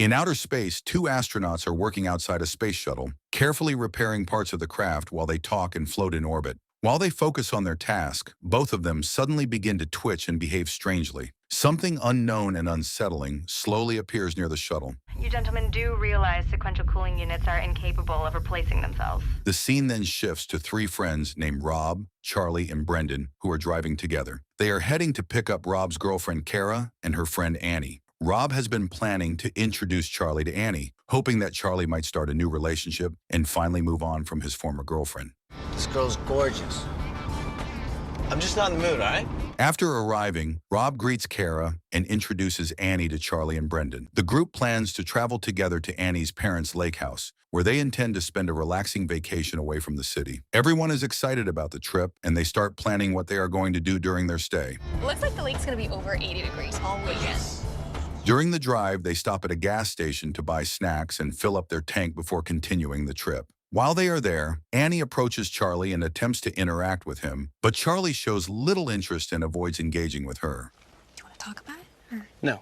In outer space, two astronauts are working outside a space shuttle, carefully repairing parts of the craft while they talk and float in orbit. While they focus on their task, both of them suddenly begin to twitch and behave strangely. Something unknown and unsettling slowly appears near the shuttle. You gentlemen do realize sequential cooling units are incapable of replacing themselves. The scene then shifts to three friends named Rob, Charlie, and Brendan, who are driving together. They are heading to pick up Rob's girlfriend Cara and her friend Annie. Rob has been planning to introduce Charlie to Annie, hoping that Charlie might start a new relationship and finally move on from his former girlfriend. This girl's gorgeous. I'm just not in the mood, all right? After arriving, Rob greets Cara and introduces Annie to Charlie and Brendan. The group plans to travel together to Annie's parents' lakehouse, where they intend to spend a relaxing vacation away from the city. Everyone is excited about the trip, and they start planning what they are going to do during their stay. It looks like the lake's gonna be over 80 degrees all weekend. During the drive, they stop at a gas station to buy snacks and fill up their tank before continuing the trip. While they are there, Annie approaches Charlie and attempts to interact with him, but Charlie shows little interest and avoids engaging with her. Do you want to talk about it? Or... No.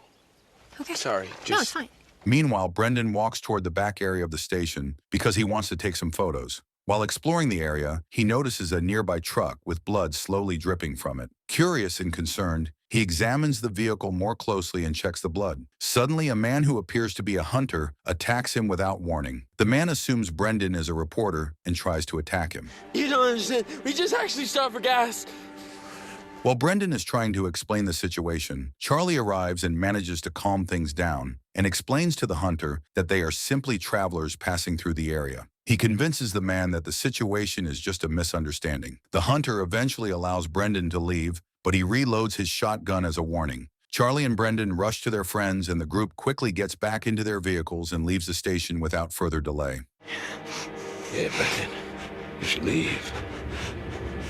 Okay. Sorry. No, it's fine. Meanwhile, Brendan walks toward the back area of the station because he wants to take some photos. While exploring the area, he notices a nearby truck with blood slowly dripping from it. Curious and concerned, he examines the vehicle more closely and checks the blood. Suddenly, a man who appears to be a hunter attacks him without warning. The man assumes Brendan is a reporter and tries to attack him. You don't understand. We just actually stopped for gas. While Brendan is trying to explain the situation, Charlie arrives and manages to calm things down and explains to the hunter that they are simply travelers passing through the area. He convinces the man that the situation is just a misunderstanding. The hunter eventually allows Brendan to leave, but he reloads his shotgun as a warning. Charlie and Brendan rush to their friends, and the group quickly gets back into their vehicles and leaves the station without further delay. Yeah, Brendan, you should leave.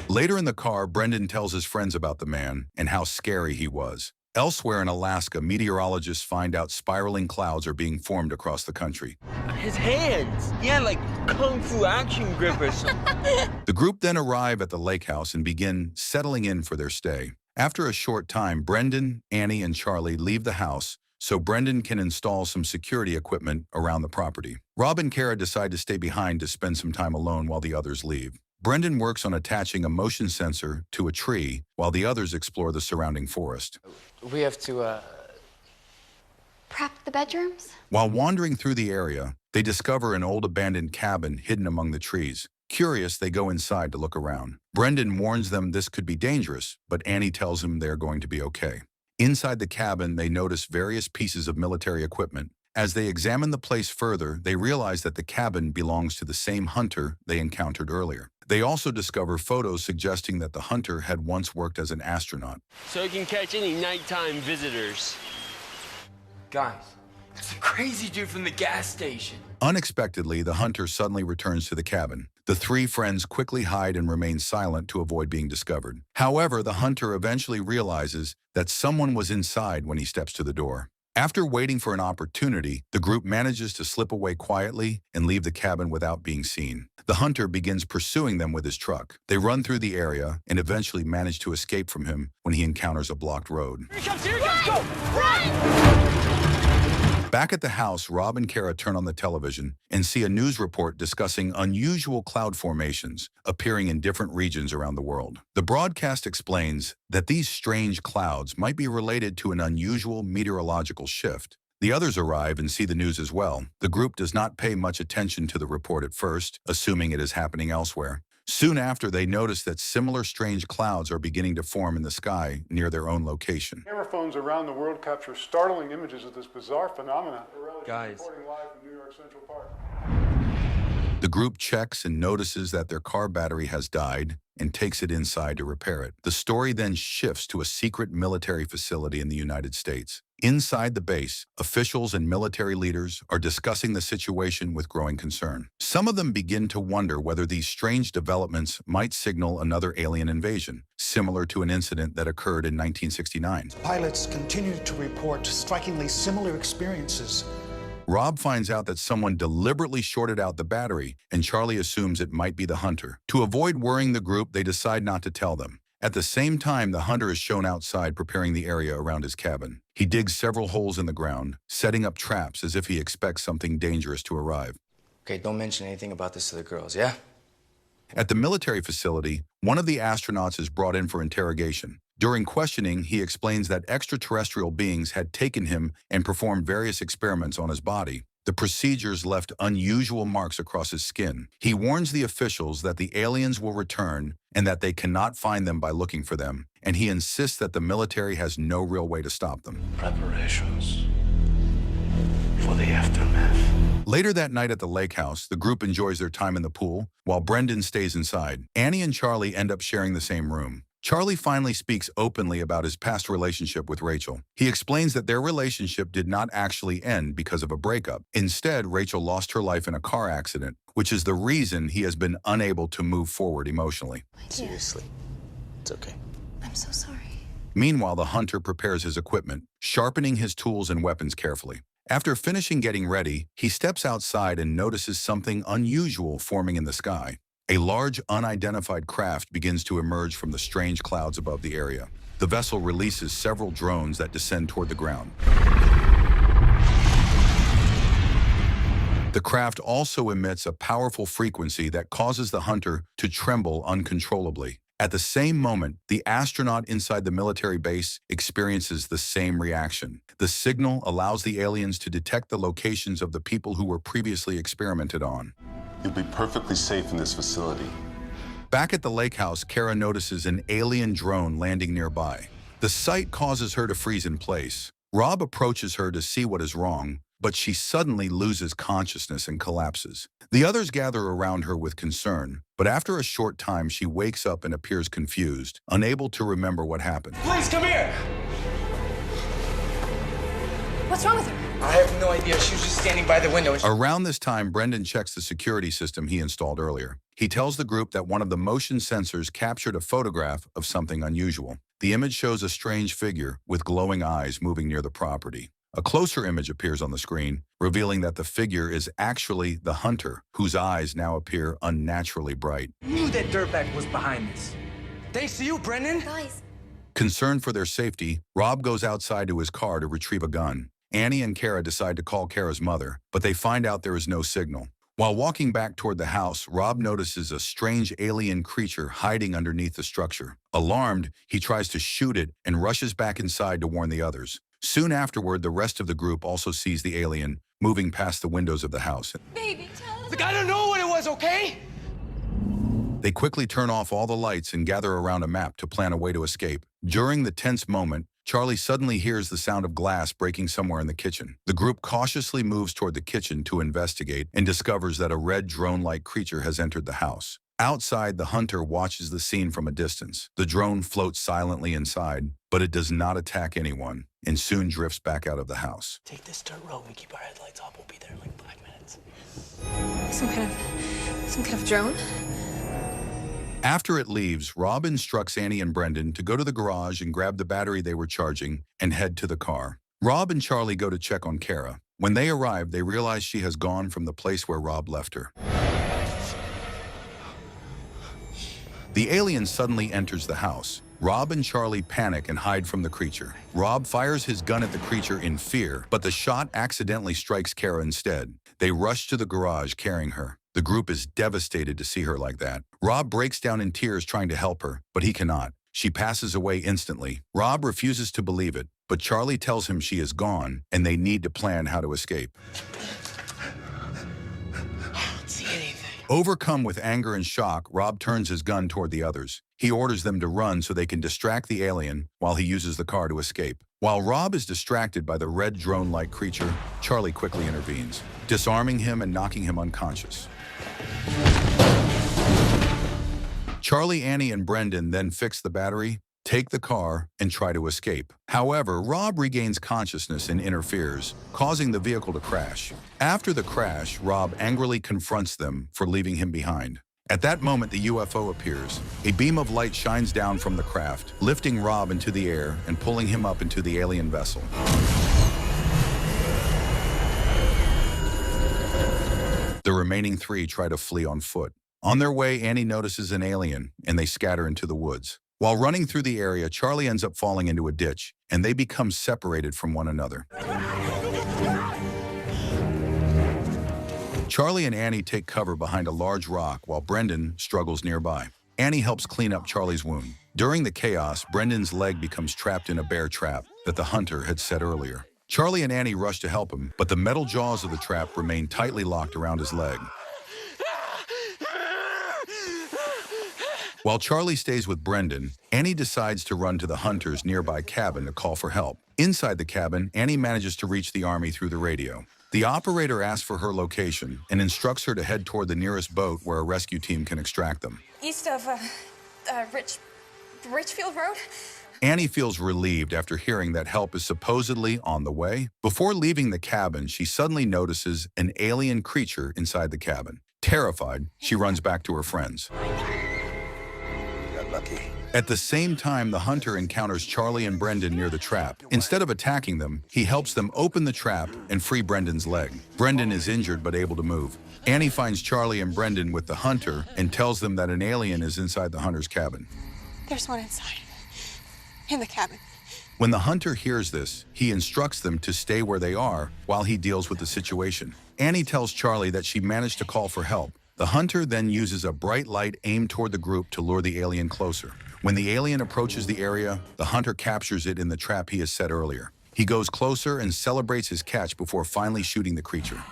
Later in the car, Brendan tells his friends about the man and how scary he was. Elsewhere in Alaska, meteorologists find out spiraling clouds are being formed across the country. His hands. He had like kung fu action grip or something. The group then arrive at the lake house and begin settling in for their stay. After a short time, Brendan, Annie, and Charlie leave the house so Brendan can install some security equipment around the property. Rob and Cara decide to stay behind to spend some time alone while the others leave. Brendan works on attaching a motion sensor to a tree while the others explore the surrounding forest. We have to, Prep the bedrooms? While wandering through the area, they discover an old abandoned cabin hidden among the trees. Curious, they go inside to look around. Brendan warns them this could be dangerous, but Annie tells him they're going to be okay. Inside the cabin, they notice various pieces of military equipment. As they examine the place further, they realize that the cabin belongs to the same hunter they encountered earlier. They also discover photos suggesting that the hunter had once worked as an astronaut. so he can catch any nighttime visitors. Guys, it's the crazy dude from the gas station. Unexpectedly, the hunter suddenly returns to the cabin. The three friends quickly hide and remain silent to avoid being discovered. However, the hunter eventually realizes that someone was inside when he steps to the door. After waiting for an opportunity, the group manages to slip away quietly and leave the cabin without being seen. The hunter begins pursuing them with his truck. They run through the area and eventually manage to escape from him when he encounters a blocked road. Here he comes, go! Run! Back at the house, Rob and Cara turn on the television and see a news report discussing unusual cloud formations appearing in different regions around the world. The broadcast explains that these strange clouds might be related to an unusual meteorological shift. The others arrive and see the news as well. The group does not pay much attention to the report at first, assuming it is happening elsewhere. Soon after, they notice that similar strange clouds are beginning to form in the sky near their own location. Camera phones around the world capture startling images of this bizarre phenomenon. Guys. Reporting live from New York Central Park. The group checks and notices that their car battery has died and takes it inside to repair it. The story then shifts to a secret military facility in the United States. Inside the base, officials and military leaders are discussing the situation with growing concern. Some of them begin to wonder whether these strange developments might signal another alien invasion, similar to an incident that occurred in 1969. Pilots continue to report strikingly similar experiences. Rob finds out that someone deliberately shorted out the battery, and Charlie assumes it might be the hunter. To avoid worrying the group, they decide not to tell them. At the same time, the hunter is shown outside preparing the area around his cabin. He digs several holes in the ground, setting up traps as if he expects something dangerous to arrive. Okay, don't mention anything about this to the girls, yeah? At the military facility, one of the astronauts is brought in for interrogation. During questioning, he explains that extraterrestrial beings had taken him and performed various experiments on his body. The procedures left unusual marks across his skin. He warns the officials that the aliens will return and that they cannot find them by looking for them, and he insists that the military has no real way to stop them. Preparations for the aftermath. Later that night at the lake house, the group enjoys their time in the pool, while Brendan stays inside. Annie and Charlie end up sharing the same room. Charlie finally speaks openly about his past relationship with Rachel. He explains that their relationship did not actually end because of a breakup. Instead, Rachel lost her life in a car accident, which is the reason he has been unable to move forward emotionally. Seriously, it's okay. I'm so sorry. Meanwhile, the hunter prepares his equipment, sharpening his tools and weapons carefully. After finishing getting ready, he steps outside and notices something unusual forming in the sky. A large, unidentified craft begins to emerge from the strange clouds above the area. The vessel releases several drones that descend toward the ground. The craft also emits a powerful frequency that causes the hunter to tremble uncontrollably. At the same moment, the astronaut inside the military base experiences the same reaction. The signal allows the aliens to detect the locations of the people who were previously experimented on. You'll be perfectly safe in this facility. Back at the lake house, Cara notices an alien drone landing nearby. The sight causes her to freeze in place. Rob approaches her to see what is wrong, but she suddenly loses consciousness and collapses. The others gather around her with concern, but after a short time, she wakes up and appears confused, unable to remember what happened. Please come here! What's wrong with her? I have no idea. She was just standing by the window. Around this time, Brendan checks the security system he installed earlier. He tells the group that one of the motion sensors captured a photograph of something unusual. The image shows a strange figure with glowing eyes moving near the property. A closer image appears on the screen, revealing that the figure is actually the hunter, whose eyes now appear unnaturally bright. I knew that dirtbag was behind this. Thanks to you, Brendan. Guys. Concerned for their safety, Rob goes outside to his car to retrieve a gun. Annie and Cara decide to call Cara's mother, but they find out there is no signal. While walking back toward the house, Rob notices a strange alien creature hiding underneath the structure. Alarmed, he tries to shoot it and rushes back inside to warn the others. Soon afterward, the rest of the group also sees the alien moving past the windows of the house. Baby, tell us. Look, I don't know what it was, okay? They quickly turn off all the lights and gather around a map to plan a way to escape. During the tense moment, Charlie suddenly hears the sound of glass breaking somewhere in the kitchen. The group cautiously moves toward the kitchen to investigate and discovers that a red drone-like creature has entered the house. Outside, the hunter watches the scene from a distance. The drone floats silently inside, but it does not attack anyone and soon drifts back out of the house. Take this dirt road and keep our headlights off. We'll be there in like 5 minutes. Some kind of drone? After it leaves, Rob instructs Annie and Brendan to go to the garage and grab the battery they were charging and head to the car. Rob and Charlie go to check on Cara. When they arrive, they realize she has gone from the place where Rob left her. The alien suddenly enters the house. Rob and Charlie panic and hide from the creature. Rob fires his gun at the creature in fear, but the shot accidentally strikes Cara instead. They rush to the garage carrying her. The group is devastated to see her like that. Rob breaks down in tears trying to help her, but he cannot. She passes away instantly. Rob refuses to believe it, but Charlie tells him she is gone and they need to plan how to escape. I don't see anything. Overcome with anger and shock, Rob turns his gun toward the others. He orders them to run so they can distract the alien while he uses the car to escape. While Rob is distracted by the red drone-like creature, Charlie quickly intervenes, disarming him and knocking him unconscious. Charlie, Annie, and Brendan then fix the battery, take the car, and try to escape. However, Rob regains consciousness and interferes, causing the vehicle to crash. After the crash, Rob angrily confronts them for leaving him behind. At that moment, the UFO appears. A beam of light shines down from the craft, lifting Rob into the air and pulling him up into the alien vessel. The remaining three try to flee on foot. On their way, Annie notices an alien, and they scatter into the woods. While running through the area, Charlie ends up falling into a ditch, and they become separated from one another. Charlie and Annie take cover behind a large rock while Brendan struggles nearby. Annie helps clean up Charlie's wound. During the chaos, Brendan's leg becomes trapped in a bear trap that the hunter had set earlier. Charlie and Annie rush to help him, but the metal jaws of the trap remain tightly locked around his leg. While Charlie stays with Brendan, Annie decides to run to the hunter's nearby cabin to call for help. Inside the cabin, Annie manages to reach the army through the radio. The operator asks for her location and instructs her to head toward the nearest boat where a rescue team can extract them. East of, Richfield Road? Annie feels relieved after hearing that help is supposedly on the way. Before leaving the cabin, she suddenly notices an alien creature inside the cabin. Terrified, she runs back to her friends. Got lucky. At the same time, the hunter encounters Charlie and Brendan near the trap. Instead of attacking them, he helps them open the trap and free Brendan's leg. Brendan is injured but able to move. Annie finds Charlie and Brendan with the hunter and tells them that an alien is inside the hunter's cabin. There's one inside. In the cabin. When the hunter hears this, he instructs them to stay where they are while he deals with the situation. Annie tells Charlie that she managed to call for help. The hunter then uses a bright light aimed toward the group to lure the alien closer. When the alien approaches the area, the hunter captures it in the trap he has set earlier. He goes closer and celebrates his catch before finally shooting the creature.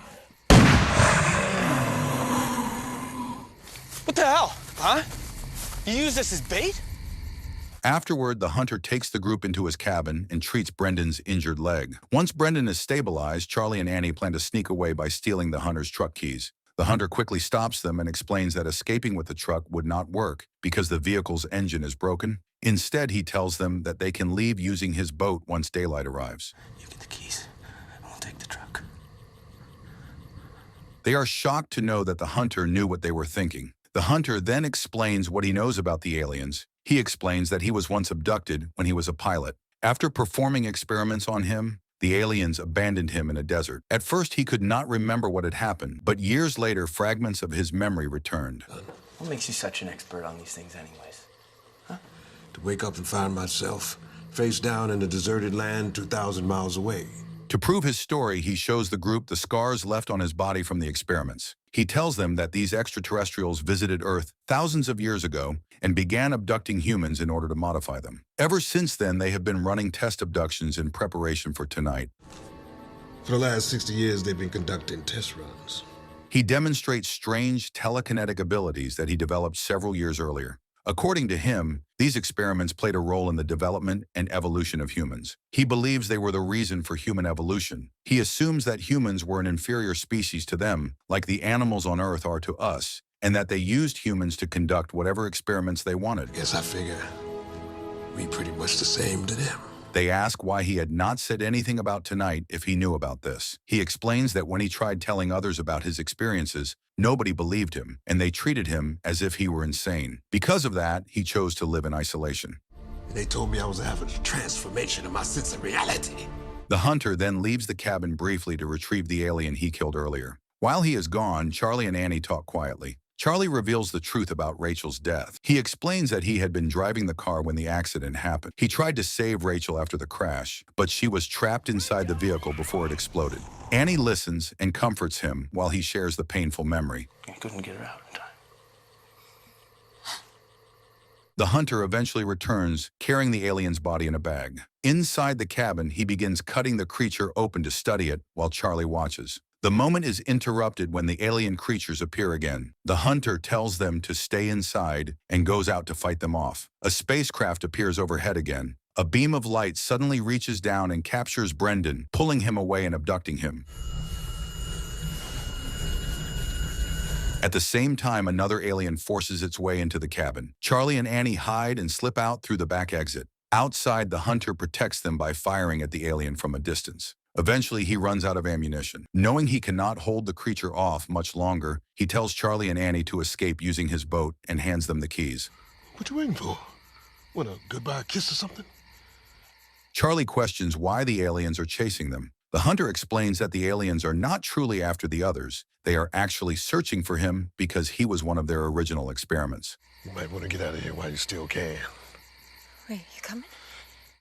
What the hell? Huh? You use this as bait? Afterward, the hunter takes the group into his cabin and treats Brendan's injured leg. Once Brendan is stabilized, Charlie and Annie plan to sneak away by stealing the hunter's truck keys. The hunter quickly stops them and explains that escaping with the truck would not work because the vehicle's engine is broken. Instead, he tells them that they can leave using his boat once daylight arrives. You get the keys, and we'll take the truck. They are shocked to know that the hunter knew what they were thinking. The hunter then explains what he knows about the aliens. He explains that he was once abducted when he was a pilot. After performing experiments on him, the aliens abandoned him in a desert. At first, he could not remember what had happened, but years later, fragments of his memory returned. What makes you such an expert on these things anyways? To wake up and find myself face down in a deserted land 2,000 miles away. To prove his story, he shows the group the scars left on his body from the experiments. He tells them that these extraterrestrials visited Earth thousands of years ago and began abducting humans in order to modify them. Ever since then, they have been running test abductions in preparation for tonight. For the last 60 years, they've been conducting test runs. He demonstrates strange telekinetic abilities that he developed several years earlier. According to him, these experiments played a role in the development and evolution of humans. He believes they were the reason for human evolution. He assumes that humans were an inferior species to them, like the animals on Earth are to us, and that they used humans to conduct whatever experiments they wanted. Guess I figure we pretty much the same to them. They ask why he had not said anything about tonight if he knew about this. He explains that when he tried telling others about his experiences, nobody believed him, and they treated him as if he were insane. Because of that, he chose to live in isolation. They told me I was having a transformation in my sense of reality. The hunter then leaves the cabin briefly to retrieve the alien he killed earlier. While he is gone, Charlie and Annie talk quietly. Charlie reveals the truth about Rachel's death. He explains that he had been driving the car when the accident happened. He tried to save Rachel after the crash, but she was trapped inside the vehicle before it exploded. Annie listens and comforts him while he shares the painful memory. I couldn't get her out in time. The hunter eventually returns, carrying the alien's body in a bag. Inside the cabin, he begins cutting the creature open to study it while Charlie watches. The moment is interrupted when the alien creatures appear again. The hunter tells them to stay inside and goes out to fight them off. A spacecraft appears overhead again. A beam of light suddenly reaches down and captures Brendan, pulling him away and abducting him. At the same time, another alien forces its way into the cabin. Charlie and Annie hide and slip out through the back exit. Outside, the hunter protects them by firing at the alien from a distance. Eventually, he runs out of ammunition. Knowing he cannot hold the creature off much longer, he tells Charlie and Annie to escape using his boat and hands them the keys. What you waiting for? What, a goodbye kiss or something? Charlie questions why the aliens are chasing them. The hunter explains that the aliens are not truly after the others. They are actually searching for him because he was one of their original experiments. You might want to get out of here while you still can. Wait, you coming?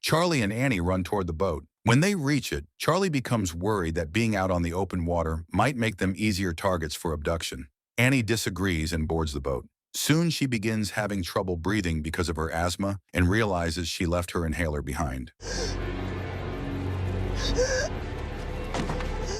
Charlie and Annie run toward the boat. When they reach it, Charlie becomes worried that being out on the open water might make them easier targets for abduction. Annie disagrees and boards the boat. Soon she begins having trouble breathing because of her asthma and realizes she left her inhaler behind.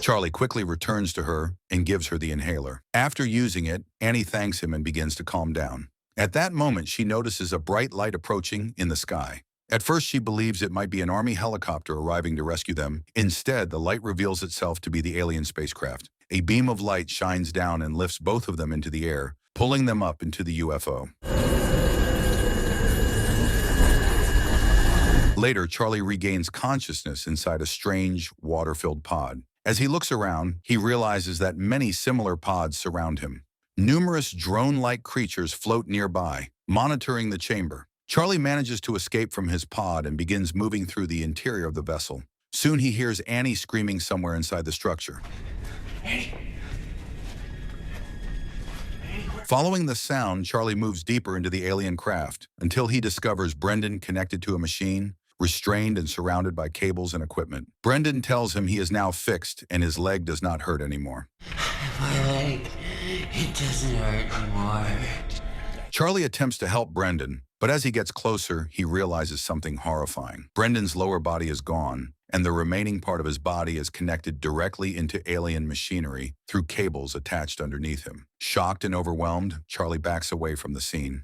Charlie quickly returns to her and gives her the inhaler. After using it, Annie thanks him and begins to calm down. At that moment, she notices a bright light approaching in the sky. At first, she believes it might be an Army helicopter arriving to rescue them. Instead, the light reveals itself to be the alien spacecraft. A beam of light shines down and lifts both of them into the air, pulling them up into the UFO. Later, Charlie regains consciousness inside a strange, water-filled pod. As he looks around, he realizes that many similar pods surround him. Numerous drone-like creatures float nearby, monitoring the chamber. Charlie manages to escape from his pod and begins moving through the interior of the vessel. Soon he hears Annie screaming somewhere inside the structure. Following the sound, Charlie moves deeper into the alien craft until he discovers Brendan connected to a machine, restrained and surrounded by cables and equipment. Brendan tells him he is now fixed and his leg does not hurt anymore. My leg, it doesn't hurt anymore. Charlie attempts to help Brendan, but as he gets closer, he realizes something horrifying. Brendan's lower body is gone, and the remaining part of his body is connected directly into alien machinery through cables attached underneath him. Shocked and overwhelmed, Charlie backs away from the scene.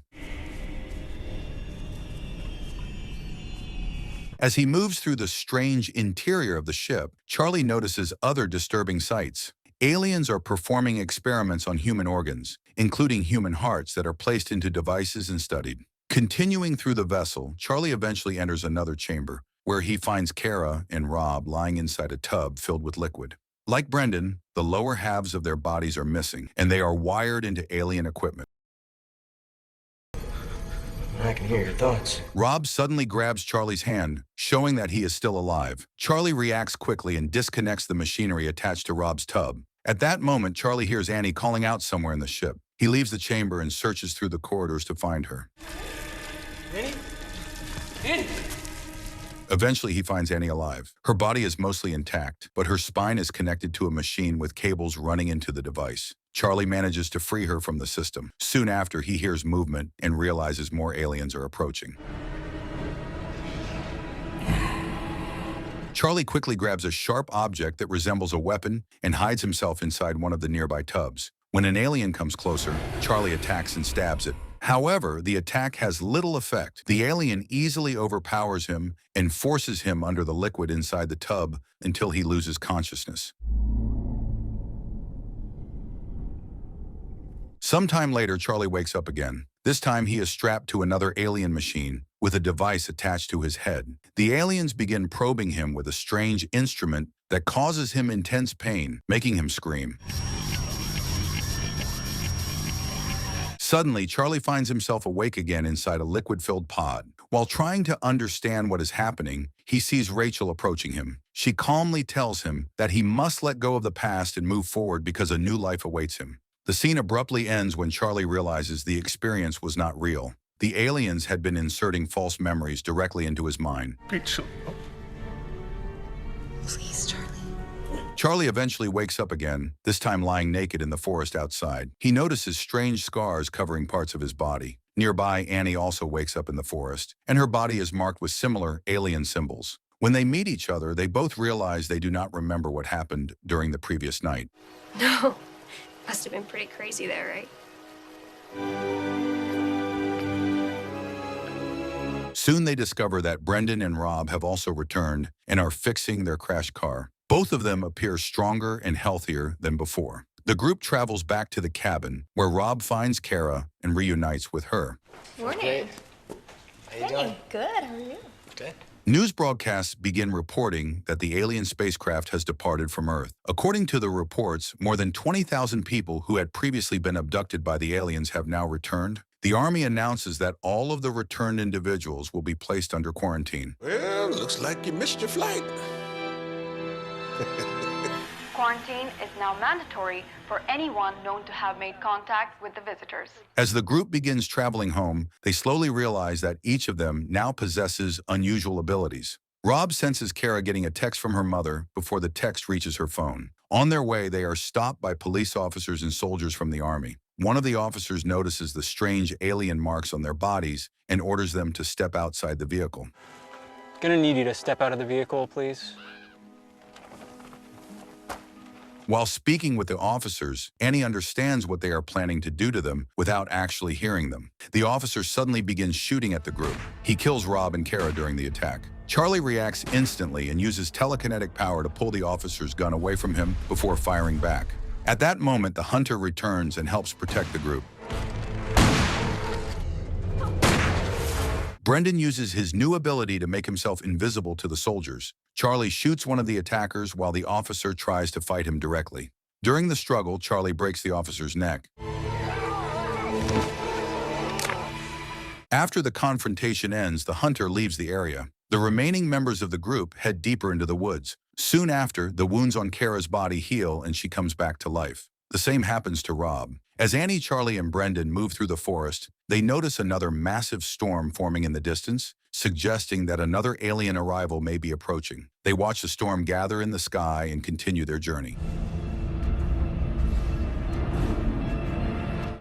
As he moves through the strange interior of the ship, Charlie notices other disturbing sights. Aliens are performing experiments on human organs, including human hearts that are placed into devices and studied. Continuing through the vessel, Charlie eventually enters another chamber, where he finds Cara and Rob lying inside a tub filled with liquid. Like Brendan, the lower halves of their bodies are missing, and they are wired into alien equipment. I can hear your thoughts. Rob suddenly grabs Charlie's hand, showing that he is still alive. Charlie reacts quickly and disconnects the machinery attached to Rob's tub. At that moment, Charlie hears Annie calling out somewhere in the ship. He leaves the chamber and searches through the corridors to find her. Annie? Annie? Eventually, he finds Annie alive. Her body is mostly intact, but her spine is connected to a machine with cables running into the device. Charlie manages to free her from the system. Soon after, he hears movement and realizes more aliens are approaching. Charlie quickly grabs a sharp object that resembles a weapon and hides himself inside one of the nearby tubs. When an alien comes closer, Charlie attacks and stabs it. However, the attack has little effect. The alien easily overpowers him and forces him under the liquid inside the tub until he loses consciousness. Sometime later, Charlie wakes up again. This time, he is strapped to another alien machine with a device attached to his head. The aliens begin probing him with a strange instrument that causes him intense pain, making him scream. Suddenly, Charlie finds himself awake again inside a liquid-filled pod. While trying to understand what is happening, he sees Rachel approaching him. She calmly tells him that he must let go of the past and move forward because a new life awaits him. The scene abruptly ends when Charlie realizes the experience was not real. The aliens had been inserting false memories directly into his mind. Rachel. Please, Charlie. Charlie eventually wakes up again, this time lying naked in the forest outside. He notices strange scars covering parts of his body. Nearby, Annie also wakes up in the forest, and her body is marked with similar alien symbols. When they meet each other, they both realize they do not remember what happened during the previous night. No. Must have been pretty crazy there, right? Soon they discover that Brendan and Rob have also returned and are fixing their crashed car. Both of them appear stronger and healthier than before. The group travels back to the cabin, where Rob finds Cara and reunites with her. Morning. How you doing? Good. How are you? Good. News broadcasts begin reporting that the alien spacecraft has departed from Earth. According to the reports, more than 20,000 people who had previously been abducted by the aliens have now returned. The Army announces that all of the returned individuals will be placed under quarantine. Well, looks like you missed your flight. quarantine is now mandatory for anyone known to have made contact with the visitors. As the group begins traveling home, they slowly realize that each of them now possesses unusual abilities. Rob senses Cara getting a text from her mother before the text reaches her phone. On their way, they are stopped by police officers and soldiers from the army. One of the officers notices the strange alien marks on their bodies and orders them to step outside the vehicle. Gonna need you to step out of the vehicle, please. While speaking with the officers, Annie understands what they are planning to do to them without actually hearing them. The officer suddenly begins shooting at the group. He kills Rob and Cara during the attack. Charlie reacts instantly and uses telekinetic power to pull the officer's gun away from him before firing back. At that moment, the hunter returns and helps protect the group. Brendan uses his new ability to make himself invisible to the soldiers. Charlie shoots one of the attackers while the officer tries to fight him directly. During the struggle, Charlie breaks the officer's neck. After the confrontation ends, the hunter leaves the area. The remaining members of the group head deeper into the woods. Soon after, the wounds on Cara's body heal and she comes back to life. The same happens to Rob. As Annie, Charlie, and Brendan move through the forest, they notice another massive storm forming in the distance, suggesting that another alien arrival may be approaching. They watch the storm gather in the sky and continue their journey.